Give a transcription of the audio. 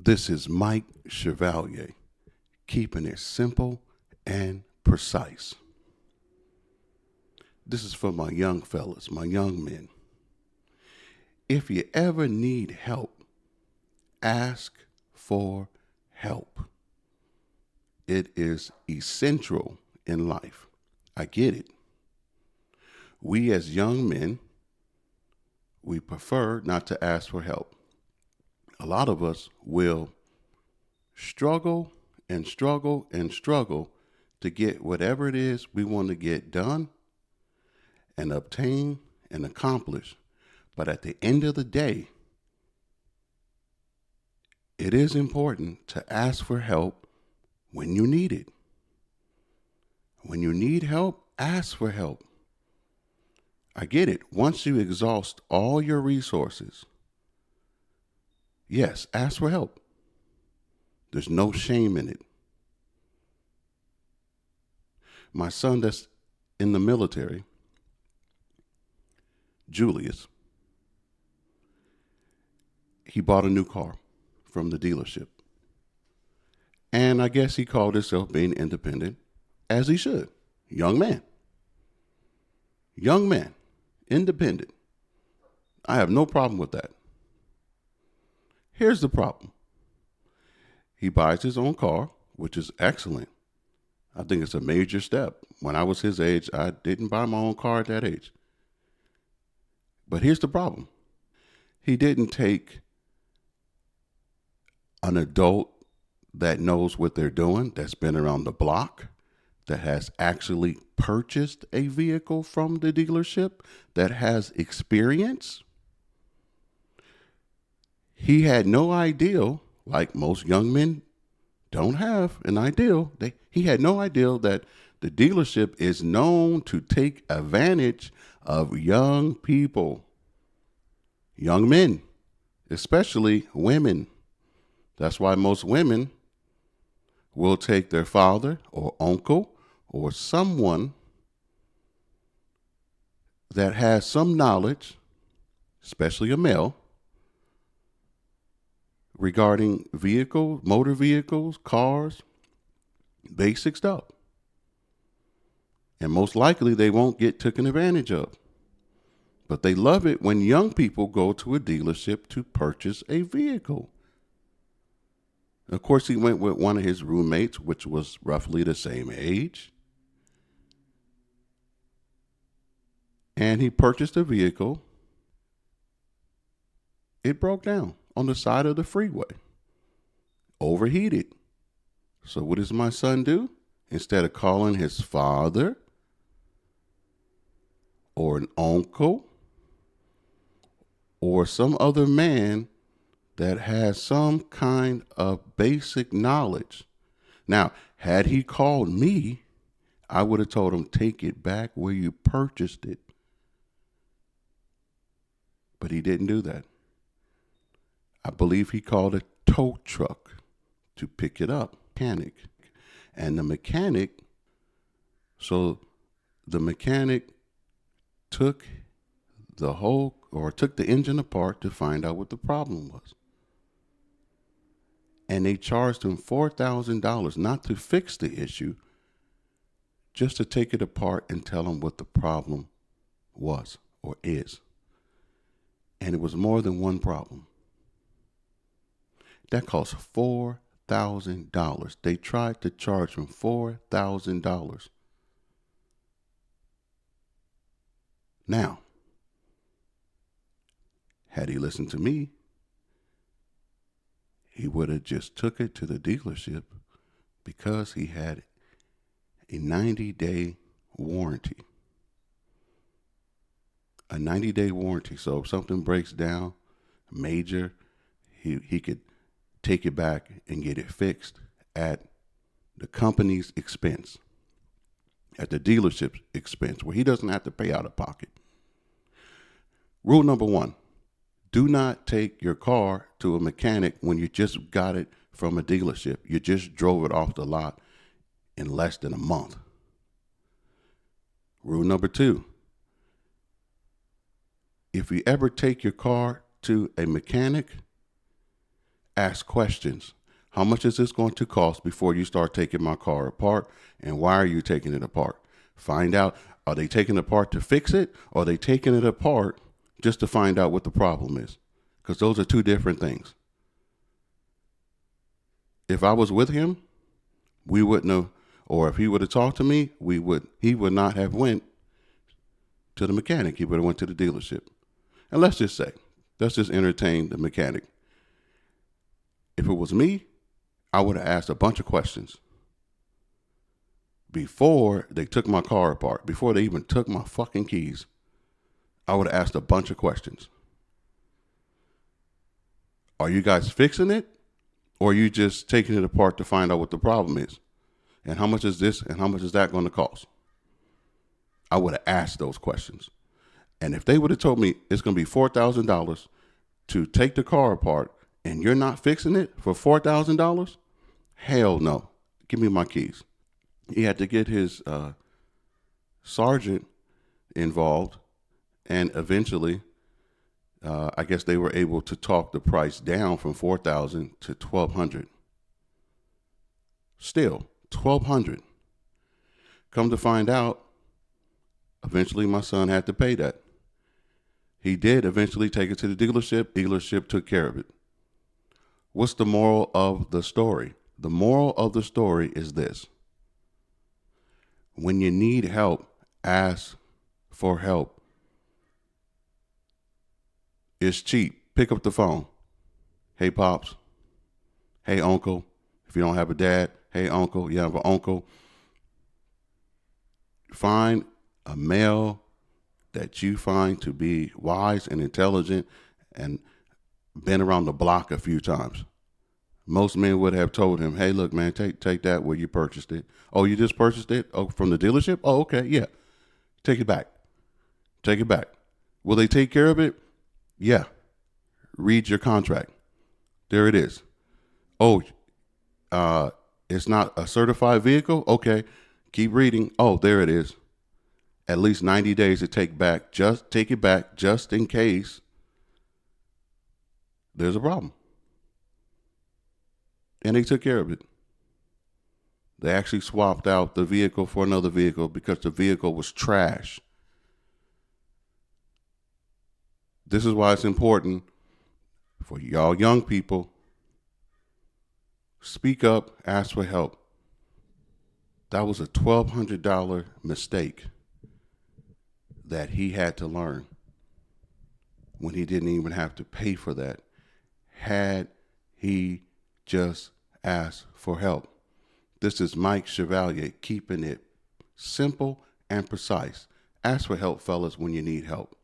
This is Mike Chevalier, keeping it simple and precise. This is for my young fellas, my young men. If you ever need help, ask for help. It is essential in life. I get it. We as young men, we prefer not to ask for help. A lot of us will struggle and struggle and struggle to get whatever it is we want to get done and obtain and accomplish. But at the end of the day, it is important to ask for help when you need it. When you need help, ask for help. I get it. Once you exhaust all your resources, yes, ask for help. There's no shame in it. My son that's in the military, Julius, he bought a new car from the dealership. And I guess he called himself being independent, as he should. Young man. Young man. Independent. I have no problem with that. Here's the problem. He buys his own car, which is excellent. I think it's a major step. When I was his age, I didn't buy my own car at that age. But here's the problem. He didn't take an adult that knows what they're doing, that's been around the block, that has actually purchased a vehicle from the dealership, that has experience. He had no idea, like most young men don't have an idea. He had no idea that the dealership is known to take advantage of young people, young men, especially women. That's why most women will take their father or uncle or someone that has some knowledge, especially a male, regarding motor vehicles, cars, basic stuff. And most likely they won't get taken advantage of. But they love it when young people go to a dealership to purchase a vehicle. Of course, he went with one of his roommates, which was roughly the same age. And he purchased a vehicle. It broke down on the side of the freeway, overheated. So what does my son do? Instead of calling his father or an uncle or some other man that has some kind of basic knowledge. Now, had he called me, I would have told him, take it back where you purchased it. But he didn't do that. I believe he called a tow truck to pick it up, mechanic. And the mechanic took took the engine apart to find out what the problem was. And they charged him $4,000 not to fix the issue, just to take it apart and tell him what the problem was or is. And it was more than one problem. That cost $4,000. They tried to charge him $4,000. Now, had he listened to me, he would have just took it to the dealership because he had a 90-day warranty. A 90-day warranty. So if something breaks down major, he could take it back and get it fixed at the company's expense, at the dealership's expense, where he doesn't have to pay out of pocket. Rule number 1, do not take your car to a mechanic when you just got it from a dealership. You just drove it off the lot in less than a month. Rule number 2, if you ever take your car to a mechanic, Ask questions. How much is this going to cost before you start taking my car apart? And why are you taking it apart? Find out, are they taking it apart to fix it? Or are they taking it apart just to find out what the problem is? Because those are two different things. If I was with him, we wouldn't have, or if he would have talked to me, he would not have went to the mechanic. He would have went to the dealership. And let's just entertain the mechanic. If it was me, I would have asked a bunch of questions before they took my car apart, before they even took my fucking keys. I would have asked a bunch of questions. Are you guys fixing it? Or are you just taking it apart to find out what the problem is? And how much is this and how much is that going to cost? I would have asked those questions. And if they would have told me it's going to be $4,000 to take the car apart and you're not fixing it for $4,000, hell no. Give me my keys. He had to get his sergeant involved, and eventually I guess they were able to talk the price down from $4,000 to $1,200. Still, $1,200. Come to find out, eventually my son had to pay that. He did eventually take it to the dealership. Dealership took care of it. What's the moral of the story? The moral of the story is this. When you need help, ask for help. It's cheap. Pick up the phone. Hey, Pops. Hey, Uncle. If you don't have a dad, hey, Uncle. You have an uncle. Find a male that you find to be wise and intelligent and been around the block a few times. Most men would have told him, hey, look, man, take that where you purchased it. Oh, you just purchased it? Oh, from the dealership? Oh, okay, yeah. Take it back. Take it back. Will they take care of it? Yeah. Read your contract. There it is. Oh, it's not a certified vehicle? Okay. Keep reading. Oh, there it is. At least 90 days to take back. Just take it back just in case there's a problem. And they took care of it. They actually swapped out the vehicle for another vehicle because the vehicle was trash. This is why it's important for y'all young people. Speak up, ask for help. That was a $1,200 mistake that he had to learn when he didn't even have to pay for that. Had he just asked for help. This is Mike Chevalier, keeping it simple and precise. Ask for help, fellas, when you need help.